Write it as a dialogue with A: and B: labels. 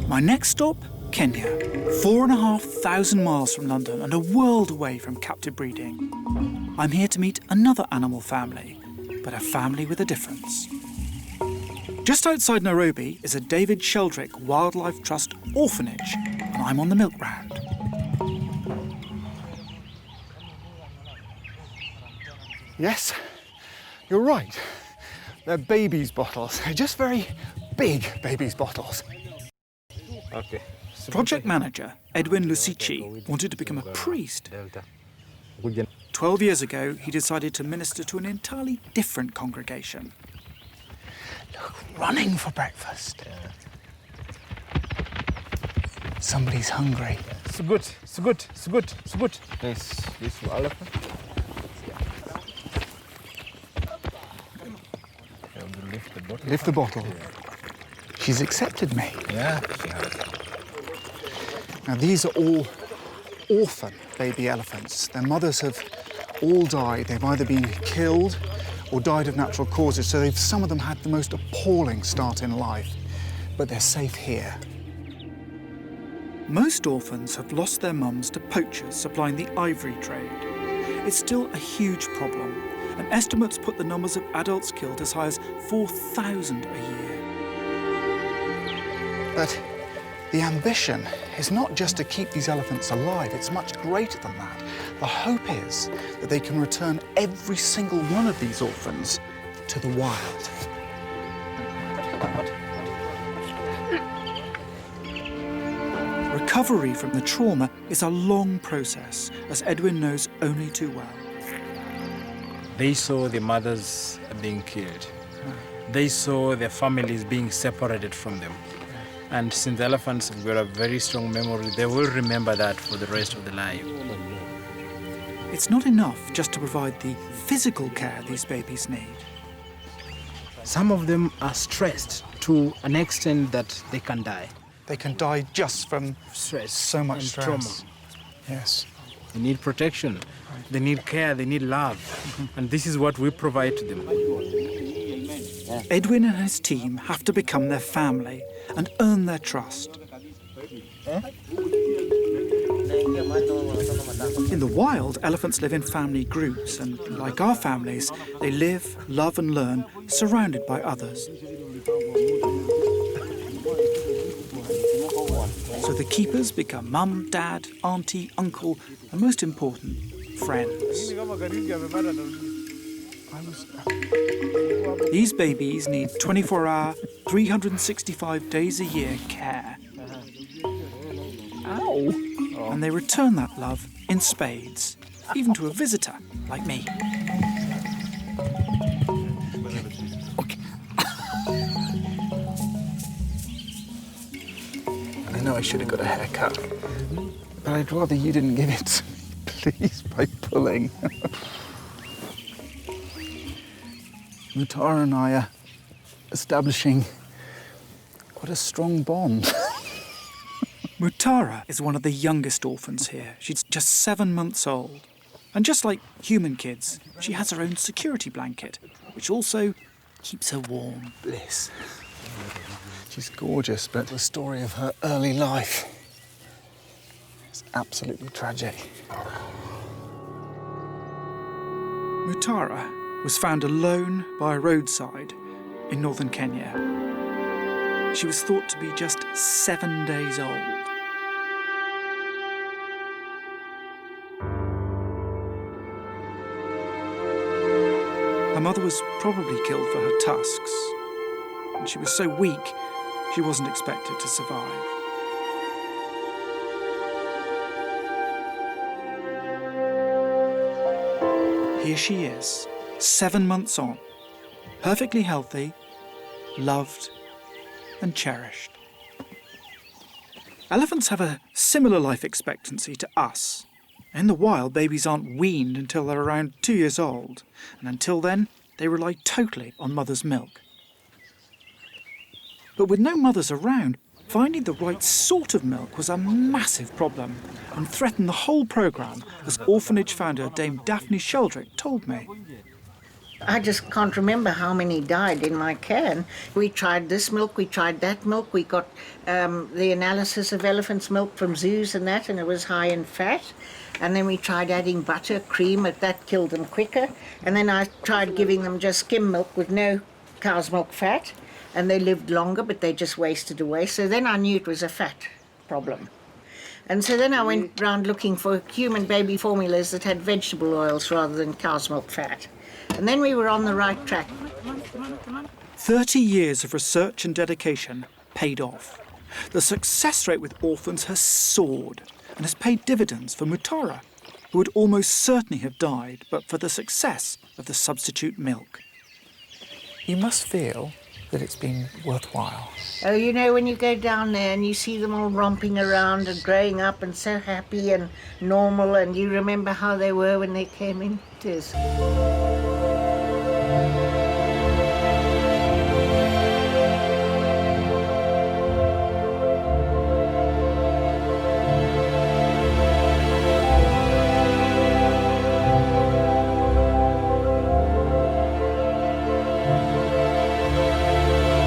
A: My next stop, Kenya. 4,500 miles from London and a world away from captive breeding. I'm here to meet another animal family, but a family with a difference. Just outside Nairobi is a David Sheldrick Wildlife Trust orphanage, and I'm on the milk round.
B: Yes, you're right. They're babies' bottles. They're just very big babies' bottles.
C: Okay.
A: Project manager Edwin Lusici wanted to become a priest. 12 years ago, he decided to minister to an entirely different congregation.
B: Look, running for breakfast. Somebody's hungry.
C: So good. This elephant.
B: Lift the bottle. She's accepted me.
C: Yeah, she has.
B: Now, these are all orphan baby elephants. Their mothers have all died. They've either been killed or died of natural causes, so some of them had the most appalling start in life. But they're safe here.
A: Most orphans have lost their mums to poachers supplying the ivory trade. It's still a huge problem, and estimates put the numbers of adults killed as high as 4,000 a year.
B: But the ambition is not just to keep these elephants alive, it's much greater than that. The hope is that they can return every single one of these orphans to the wild.
A: Recovery from the trauma is a long process, as Edwin knows only too well.
C: They saw the mothers being killed. They saw their families being separated from them. And since the elephants have got a very strong memory, they will remember that for the rest of their life.
A: It's not enough just to provide the physical care these babies need.
C: Some of them are stressed to an extent that they can die.
B: They can die just from
C: Stress.
B: so much
C: and
B: stress.
C: trauma.
B: Yes.
C: They need protection. They need care. They need love. And this is what we provide to them.
A: Edwin and his team have to become their family and earn their trust. In the wild, elephants live in family groups, and like our families, they live, love and learn, surrounded by others. So the keepers become mum, dad, auntie, uncle, and most important, friends. These babies need 24-hour, 365 days a year care.
B: Ow!
A: And they return that love in spades, even to a visitor like me.
B: Okay. I know I should have got a haircut, but I'd rather you didn't give it to me, please, by pulling. Mutara and I are establishing quite a strong bond.
A: Mutara is one of the youngest orphans here. She's just 7 months old. And just like human kids, she has her own security blanket, which also keeps her warm.
B: Bliss. She's gorgeous, but the story of her early life is absolutely tragic.
A: Mutara was found alone by a roadside in northern Kenya. She was thought to be just 7 days old. Her mother was probably killed for her tusks, and she was so weak she wasn't expected to survive. Here she is, 7 months on, perfectly healthy, loved and cherished. Elephants have a similar life expectancy to us. In the wild, babies aren't weaned until they're around 2 years old, and until then, they rely totally on mother's milk. But with no mothers around, finding the right sort of milk was a massive problem and threatened the whole programme, as orphanage founder Dame Daphne Sheldrick told me.
D: I just can't remember how many died in my can. We tried this milk, we tried that milk. We got the analysis of elephant's milk from zoos and that, and it was high in fat. And then we tried adding butter, cream, but that killed them quicker. And then I tried giving them just skim milk with no cow's milk fat, and they lived longer, but they just wasted away. So then I knew it was a fat problem. And so then I went round looking for human baby formulas that had vegetable oils rather than cow's milk fat. And then we were on the right track.
A: 30 years of research and dedication paid off. The success rate with orphans has soared and has paid dividends for Mutara, who would almost certainly have died but for the success of the substitute milk.
B: You must feel that it's been worthwhile.
D: Oh, you know, when you go down there and you see them all romping around and growing up and so happy and normal, and you remember how they were when they came in, it is.